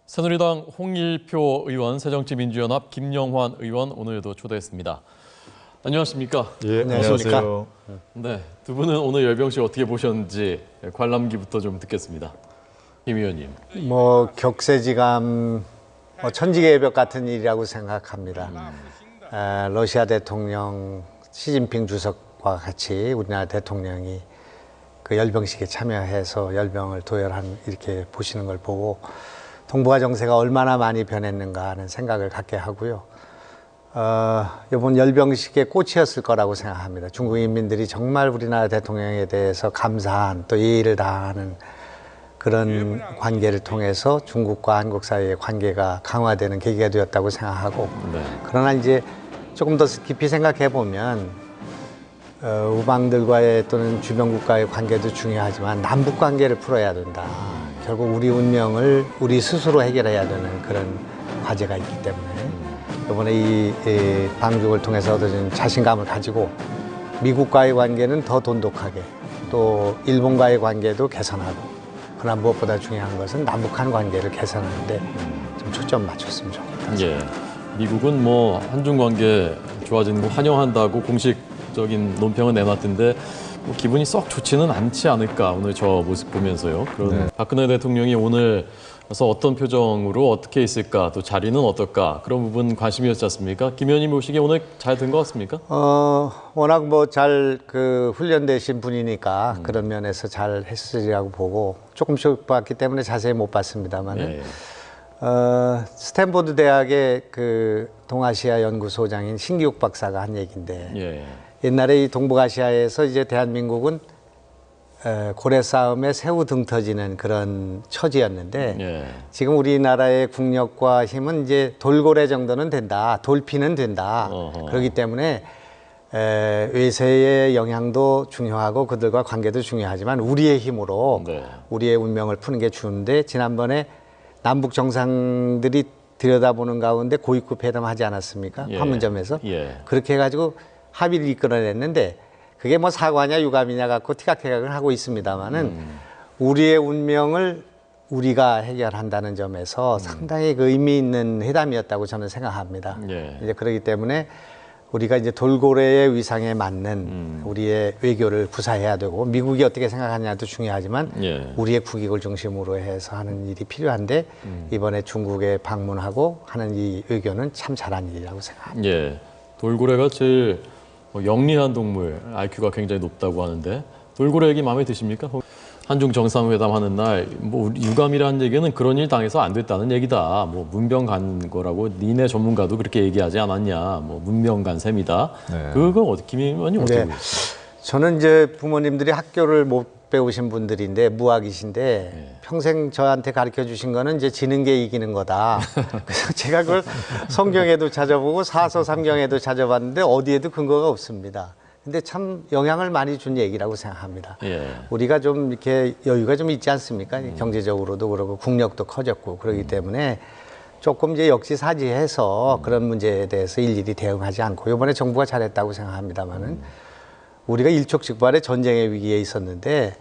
새누리당 홍일표 의원, 새정치민주연합 김영환 의원 오늘도 초대했습니다. 안녕하십니까? 예, 안녕하세요. 네, 두 분은 오늘 열병식 어떻게 보셨는지 관람기부터 좀 듣겠습니다. 김 의원님. 격세지감, 천지개벽 같은 일이라고 생각합니다. 러시아 대통령 시진핑 주석과 같이 우리나라 대통령이 그 열병식에 참여해서 열병을 도열한 이렇게 보시는 걸 보고 동북아 정세가 얼마나 많이 변했는가 하는 생각을 갖게 하고요. 이번 열병식의 꽃이었을 거라고 생각합니다. 중국 인민들이 정말 우리나라 대통령에 대해서 감사한 또 예의를 다하는 그런 관계를 통해서 중국과 한국 사이의 관계가 강화되는 계기가 되었다고 생각하고, 그러나 이제 조금 더 깊이 생각해 보면 우방들과의 또는 주변 국가의 관계도 중요하지만 남북 관계를 풀어야 된다. 결국 우리 운명을 우리 스스로 해결해야 되는 그런 과제가 있기 때문에 이번에 이 방중을 통해서 얻어진 자신감을 가지고 미국과의 관계는 더 돈독하게, 또 일본과의 관계도 개선하고, 그러나 무엇보다 중요한 것은 남북한 관계를 개선하는데 좀 초점 맞췄으면 좋겠다. 예, 미국은 한중 관계 좋아지는 거 환영한다고 공식적인 논평을 내놨던데 기분이 썩 좋지는 않지 않을까, 오늘 저 모습 보면서요. 그런 박근혜 대통령이 오늘 그래서 어떤 표정으로 어떻게 있을까, 또 자리는 어떨까, 그런 부분 관심이었지 않습니까? 김 의원님 보시기에 오늘 잘 된 것 같습니까? 워낙 잘 훈련되신 분이니까 그런 면에서 잘 했으리라고 보고, 조금씩 봤기 때문에 자세히 못 봤습니다만은 스탠포드 대학의 동아시아 연구소장인 신기욱 박사가 한 얘기인데, 옛날에 이 동북아시아에서 이제 대한민국은 고래 싸움에 새우 등 터지는 그런 처지였는데, 지금 우리나라의 국력과 힘은 이제 돌고래 정도는 된다, 돌피는 된다. 그렇기 때문에 외세의 영향도 중요하고 그들과 관계도 중요하지만 우리의 힘으로 우리의 운명을 푸는 게 좋은데, 지난번에 남북 정상들이 들여다보는 가운데 고위급 회담하지 않았습니까? 판문점에서. 그렇게 해가지고 합의를 이끌어냈는데, 그게 사과냐 유감이냐 갖고 티각태각을 하고 있습니다만은 우리의 운명을 우리가 해결한다는 점에서 상당히 의미 있는 회담이었다고 저는 생각합니다. 이제 그렇기 때문에 우리가 이제 돌고래의 위상에 맞는 우리의 외교를 구사해야 되고, 미국이 어떻게 생각하냐도 중요하지만 우리의 국익을 중심으로 해서 하는 일이 필요한데, 이번에 중국에 방문하고 하는 이 외교는 참 잘한 일이라고 생각합니다. 돌고래가 제일 영리한 동물, IQ가 굉장히 높다고 하는데, 돌고래 얘기 마음에 드십니까? 한중 정상회담 하는 날 유감이라는 얘기는 그런 일 당해서 안 됐다는 얘기다. 문병 간 거라고 니네 전문가도 그렇게 얘기하지 않았냐. 문병 간 셈이다. 그거 김 의원님 어떻게 보세요? 저는 이제 부모님들이 학교를 못 배우신 분들인데, 무학이신데 평생 저한테 가르쳐 주신 거는 이제 지는 게 이기는 거다. 그래서 제가 그걸 성경에도 찾아보고 사서삼경에도 찾아봤는데 어디에도 근거가 없습니다. 근데 참 영향을 많이 준 얘기라고 생각합니다. 우리가 좀 이렇게 여유가 좀 있지 않습니까? 경제적으로도 그러고 국력도 커졌고, 그렇기 때문에 조금 이제 역지사지해서 그런 문제에 대해서 일일이 대응하지 않고, 이번에 정부가 잘했다고 생각합니다만은 우리가 일촉즉발의 전쟁의 위기에 있었는데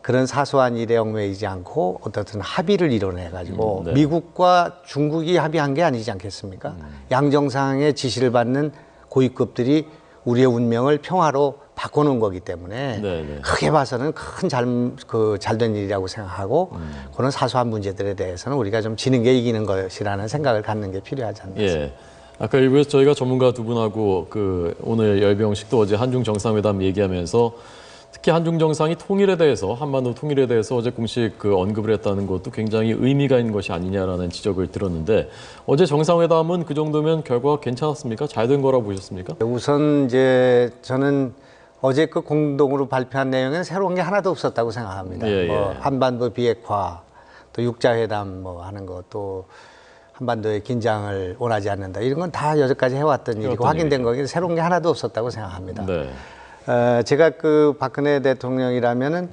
그런 사소한 일에 얽매이지 않고 어떻든 합의를 이뤄내가지고 미국과 중국이 합의한 게 아니지 않겠습니까? 양정상의 지시를 받는 고위급들이 우리의 운명을 평화로 바꿔놓은 거기 때문에 크게 봐서는 큰 잘된 일이라고 생각하고, 그런 사소한 문제들에 대해서는 우리가 좀 지는 게 이기는 것이라는 생각을 갖는 게 필요하지 않겠습니까? 아까 일부에서 저희가 전문가 두 분하고 오늘 열병식도 어제 한중 정상회담 얘기하면서 특히 한중 정상이 통일에 대해서, 한반도 통일에 대해서 어제 공식 언급을 했다는 것도 굉장히 의미가 있는 것이 아니냐라는 지적을 들었는데, 어제 정상회담은 그 정도면 결과가 괜찮았습니까? 잘 된 거라고 보셨습니까? 우선 이제 저는 어제 공동으로 발표한 내용에는 새로운 게 하나도 없었다고 생각합니다. 한반도 비핵화, 또 육자회담 하는 것, 또 한반도의 긴장을 원하지 않는다, 이런 건 다 여태까지 해왔던 일이고 확인된 거기 새로운 게 하나도 없었다고 생각합니다. 제가 박근혜 대통령이라면은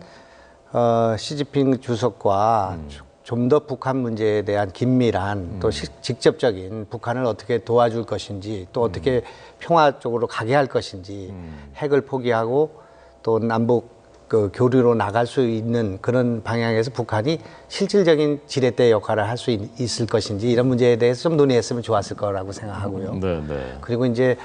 시진핑 주석과 좀 더 북한 문제에 대한 긴밀한 또 직접적인 북한을 어떻게 도와줄 것인지, 또 어떻게 평화 쪽으로 가게 할 것인지, 핵을 포기하고 또 남북 그 교류로 나갈 수 있는 그런 방향에서 북한이 실질적인 지렛대 역할을 할 수 있을 것인지 이런 문제에 대해서 좀 논의했으면 좋았을 거라고 생각하고요. 네, 네. 그리고 이제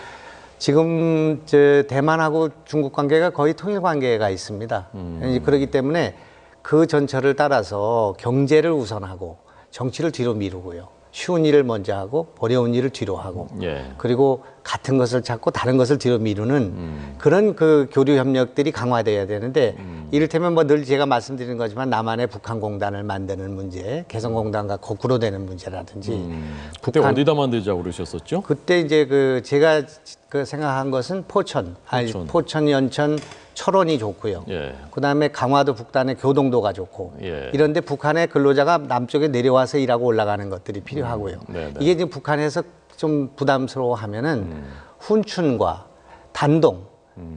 지금 대만하고 중국 관계가 거의 통일 관계가 있습니다. 이제 그렇기 때문에 그 전철을 따라서 경제를 우선하고 정치를 뒤로 미루고요. 쉬운 일을 먼저 하고 어려운 일을 뒤로 하고 예. 그리고 같은 것을 찾고 다른 것을 뒤로 미루는 그런 그 교류 협력들이 강화돼야 되는데 이를테면 뭐 늘 제가 말씀드리는 거지만 남한의 북한 공단을 만드는 문제, 개성공단과 거꾸로 되는 문제라든지 그때 어디다 만들자고 그러셨었죠? 그때 이제 그 제가 그 생각한 것은 포천, 연천, 철원이 좋고요. 예. 그다음에 강화도 북단의 교동도가 좋고 예. 이런데 북한의 근로자가 남쪽에 내려와서 일하고 올라가는 것들이 필요하고요. 네네. 이게 지금 북한에서 좀 부담스러워하면은 훈춘과 단동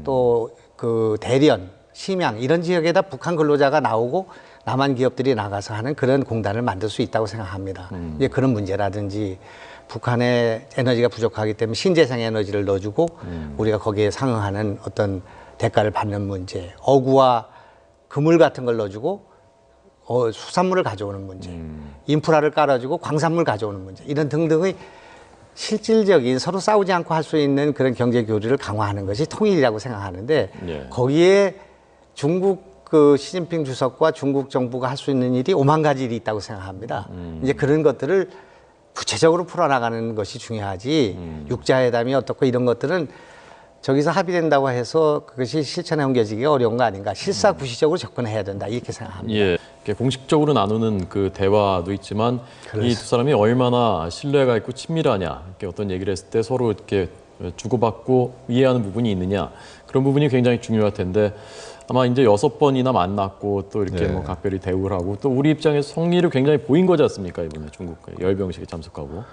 또 그 대련, 심양 이런 지역에다 북한 근로자가 나오고 남한 기업들이 나가서 하는 그런 공단을 만들 수 있다고 생각합니다. 이제 그런 문제라든지 북한의 에너지가 부족하기 때문에 신재생 에너지를 넣어주고 우리가 거기에 상응하는 어떤 대가를 받는 문제, 어구와 그물 같은 걸 넣어주고 수산물을 가져오는 문제, 인프라를 깔아주고 광산물 가져오는 문제 이런 등등의 실질적인 서로 싸우지 않고 할 수 있는 그런 경제 교류를 강화하는 것이 통일이라고 생각하는데 예. 거기에 중국 그 시진핑 주석과 중국 정부가 할 수 있는 일이 오만 가지 일이 있다고 생각합니다. 이제 그런 것들을 구체적으로 풀어나가는 것이 중요하지 육자회담이 어떻고 이런 것들은 저기서 합의된다고 해서 그것이 실천에 옮겨지기가 어려운 거 아닌가. 실사구시적으로 접근해야 된다 이렇게 생각합니다. 예, 이렇게 공식적으로 나누는 그 대화도 있지만 이 두 사람이 얼마나 신뢰가 있고 친밀하냐, 이렇게 어떤 얘기를 했을 때 서로 이렇게 주고받고 이해하는 부분이 있느냐 그런 부분이 굉장히 중요할 텐데 아마 이제 6번이나 만났고 또 이렇게 네. 뭐 각별히 대우를 하고 또 우리 입장에서 성의를 굉장히 보인 거지 않습니까 이번에 중국 열병식에 참석하고.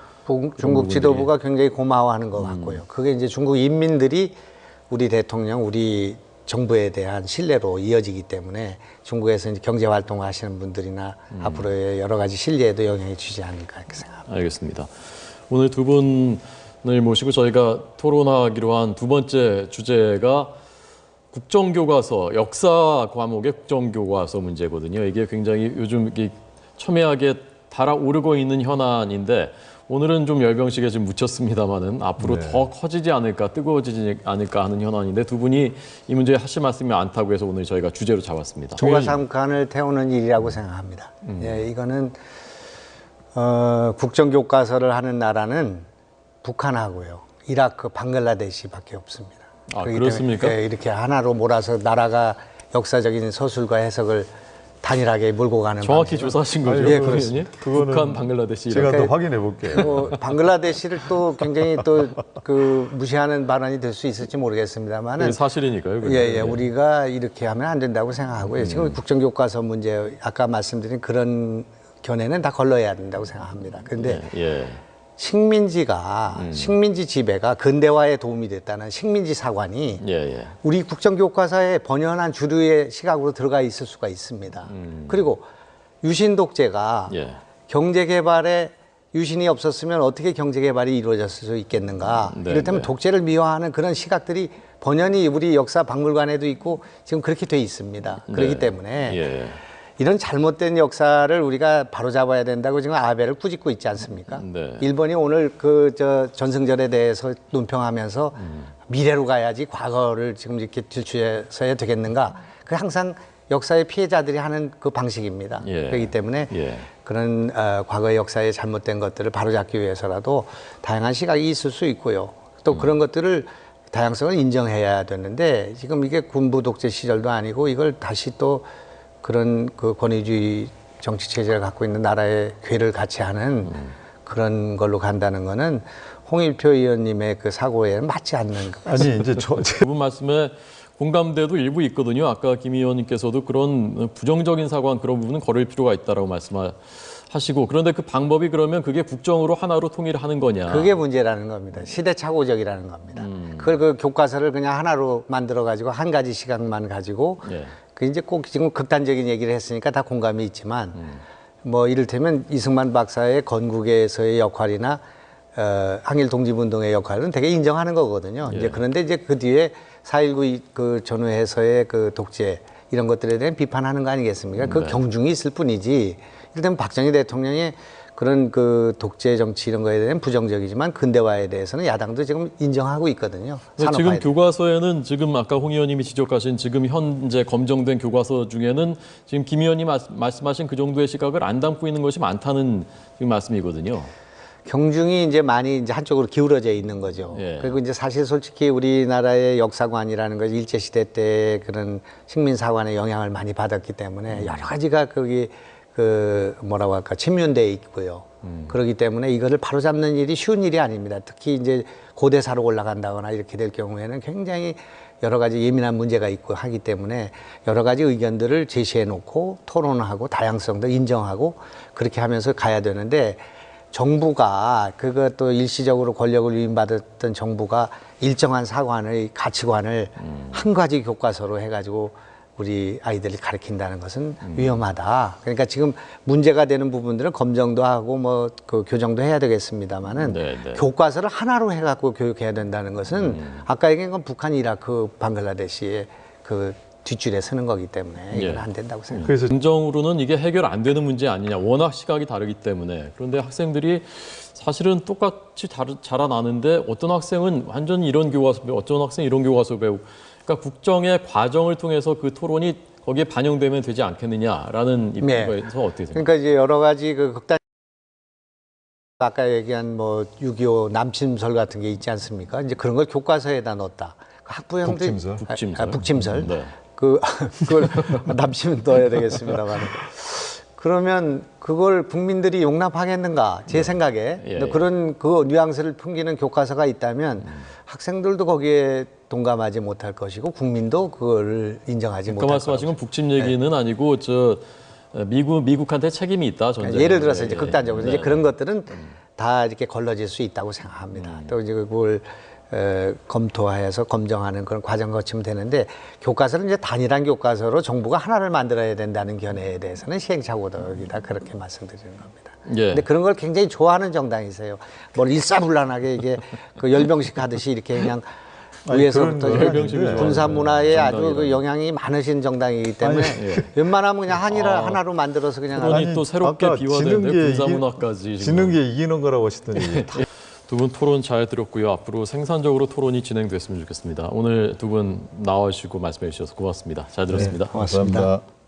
중국 지도부가 굉장히 고마워하는 것 같고요. 그게 이제 중국 인민들이 우리 대통령, 우리 정부에 대한 신뢰로 이어지기 때문에 중국에서 이제 경제 활동하시는 분들이나 앞으로의 여러 가지 신뢰에도 영향이 주지 않을까 이렇게 생각합니다. 알겠습니다. 오늘 두 분을 모시고 저희가 토론하기로 한 두 번째 주제가 국정교과서, 역사 과목의 국정교과서 문제거든요. 이게 굉장히 요즘 이게 첨예하게 달아오르고 있는 현안인데 오늘은 좀 열병식에 좀 묻혔습니다만은 앞으로 네. 더 커지지 않을까, 뜨거워지지 않을까 하는 현안인데 두 분이 이 문제에 하실 말씀이 많다고 해서 오늘 저희가 주제로 잡았습니다. 조가삼칸을 태우는 일이라고 생각합니다. 예, 이거는 국정교과서를 하는 나라는 북한하고요, 이라크, 방글라데시밖에 없습니다. 아, 그렇기 그렇습니까? 때문에, 예, 이렇게 하나로 몰아서 나라가 역사적인 서술과 해석을 단일하게 몰고 가는 정확히 방식은 조사하신 거죠? 아니, 예, 의원님? 그거는 북한, 방글라데시 제가 이라크. 또 확인해 볼게요. 방글라데시를 또 굉장히 또 그 무시하는 발언이 될 수 있을지 모르겠습니다만은 그게 사실이니까요. 그게. 예, 우리가 이렇게 하면 안 된다고 생각하고요. 지금 국정교과서 문제 아까 말씀드린 그런 견해는 다 걸러야 된다고 생각합니다. 그런데 예. 식민지가 식민지 지배가 근대화에 도움이 됐다는 식민지 사관이 예. 우리 국정교과서에 번연한 주류의 시각으로 들어가 있을 수가 있습니다. 그리고 유신 독재가 예. 경제 개발에 유신이 없었으면 어떻게 경제 개발이 이루어졌을 수 있겠는가? 네, 이를테면 네. 독재를 미화하는 그런 시각들이 번연히 우리 역사 박물관에도 있고 지금 그렇게 돼 있습니다. 그렇기 네. 때문에 예. 이런 잘못된 역사를 우리가 바로잡아야 된다고 지금 아베를 꾸짖고 있지 않습니까? 네. 일본이 오늘 그 전승절에 대해서 논평하면서 미래로 가야지 과거를 지금 이렇게 들추어서야 되겠는가? 그 항상 역사의 피해자들이 하는 그 방식입니다. 예. 그렇기 때문에 예. 그런 과거의 역사에 잘못된 것들을 바로잡기 위해서라도 다양한 시각이 있을 수 있고요. 또 그런 것들을 다양성을 인정해야 되는데 지금 이게 군부 독재 시절도 아니고 이걸 다시 또 그런 그 권위주의 정치 체제를 갖고 있는 나라의 괴를 같이 하는 그런 걸로 간다는 거는 홍일표 의원님의 그 사고에는 맞지 않는 것 같습니다. 아니 이제 그분 말씀에 공감대도 일부 있거든요. 아까 김 의원님께서도 그런 부정적인 사고한 그런 부분은 거릴 필요가 있다라고 말씀하시고 그런데 그 방법이 그러면 그게 국정으로 하나로 통일하는 거냐? 그게 문제라는 겁니다. 시대착오적이라는 겁니다. 그걸 그 교과서를 그냥 하나로 만들어 가지고 한 가지 시각만 가지고 예. 그 이제 꼭 지금 극단적인 얘기를 했으니까 다 공감이 있지만 뭐 이를테면 이승만 박사의 건국에서의 역할이나 항일 독립운동의 역할은 되게 인정하는 거거든요. 예. 이제 그런데 이제 그 뒤에 4.19 그 전후에서의 그 독재 이런 것들에 대한 비판하는 거 아니겠습니까? 그 네. 경중이 있을 뿐이지. 일단 박정희 대통령의 그런 그 독재 정치 이런 거에 대한 부정적이지만 근대화에 대해서는 야당도 지금 인정하고 있거든요. 지금 산업화에 교과서에는 지금 아까 홍 의원님이 지적하신 지금 현재 검정된 교과서 중에는 지금 김 의원님 말씀하신 그 정도의 시각을 안 담고 있는 것이 많다는 지금 말씀이거든요. 경중이 이제 많이 이제 한쪽으로 기울어져 있는 거죠. 예. 그리고 이제 사실 솔직히 우리나라의 역사관이라는 것이 일제시대 때 그런 식민사관의 영향을 많이 받았기 때문에 여러 가지가 거기 그 뭐라고 할까 침륜돼 있고요. 그렇기 때문에 이거를 바로잡는 일이 쉬운 일이 아닙니다. 특히 이제 고대사로 올라간다거나 이렇게 될 경우에는 굉장히 여러 가지 예민한 문제가 있고 하기 때문에 여러 가지 의견들을 제시해 놓고 토론하고 다양성도 인정하고 그렇게 하면서 가야 되는데 정부가 그것도 일시적으로 권력을 위임받았던 정부가 일정한 사관의 가치관을 한 가지 교과서로 해가지고 우리 아이들을 가르친다는 것은 위험하다. 그러니까 지금 문제가 되는 부분들은 검정도 하고 뭐 그 교정도 해야 되겠습니다만은 네. 교과서를 하나로 해갖고 교육해야 된다는 것은 아까 얘기한 건 북한, 이라크, 방글라데시의 그 뒷줄에 서는 거기 때문에 이건 예. 안 된다고 생각합니다. 그래서 긍정으로는 이게 해결 안 되는 문제 아니냐. 워낙 시각이 다르기 때문에. 그런데 학생들이 사실은 똑같이 자라나는데 어떤 학생은 완전히 이런 교과서 배우고 어떤 학생은 이런 교과서 배우고 그러니까 국정의 과정을 통해서 그 토론이 거기에 반영되면 되지 않겠느냐라는 입장에서 어떻게 생각하세요? 그러니까 이제 여러 가지 그 극단 아까 얘기한 뭐 6.25 남침설 같은 게 있지 않습니까? 이제 그런 걸 교과서에다 넣었다. 학부형들이 북침설? 북침설. 북침설. 네. 그걸 남치면 넣어야 되겠습니다만. 그러면 그걸 국민들이 용납하겠는가? 제 생각에 예, 그런 그 뉘앙스를 풍기는 교과서가 있다면 학생들도 거기에 동감하지 못할 것이고 국민도 그걸 인정하지 아까 못할 말씀하신 건 북침 얘기는 아니고 저 미국한테 책임이 있다. 전쟁. 예를 들어서 이제 극단적으로 네. 이제 그런 것들은 다 이렇게 걸러질 수 있다고 생각합니다. 또 이제 그걸 검토해서 검증하는 그런 과정 거치면 되는데 교과서는 이제 단일한 교과서로 정부가 하나를 만들어야 된다는 견해에 대해서는 시행착오적이다 그렇게 말씀드리는 겁니다. 예. 근데 그런 걸 굉장히 좋아하는 정당이세요. 뭘 일사불란하게 이게 그 열병식 하듯이 이렇게 그냥 위에서부터 그런 열병식을 군사 문화에 아주 정당이라는. 그 영향이 많으신 정당이기 때문에 웬만하면 그냥 하나로 만들어서 그냥 토론이 또 새롭게 아까 비화되는데 지는 게 군사문화까지 지는 게 이기는 거라고 하시더니 두 분 토론 잘 들었고요. 앞으로 생산적으로 토론이 진행됐으면 좋겠습니다. 오늘 두 분 나와주시고 말씀해 주셔서 고맙습니다. 잘 들었습니다. 고맙습니다. 감사합니다.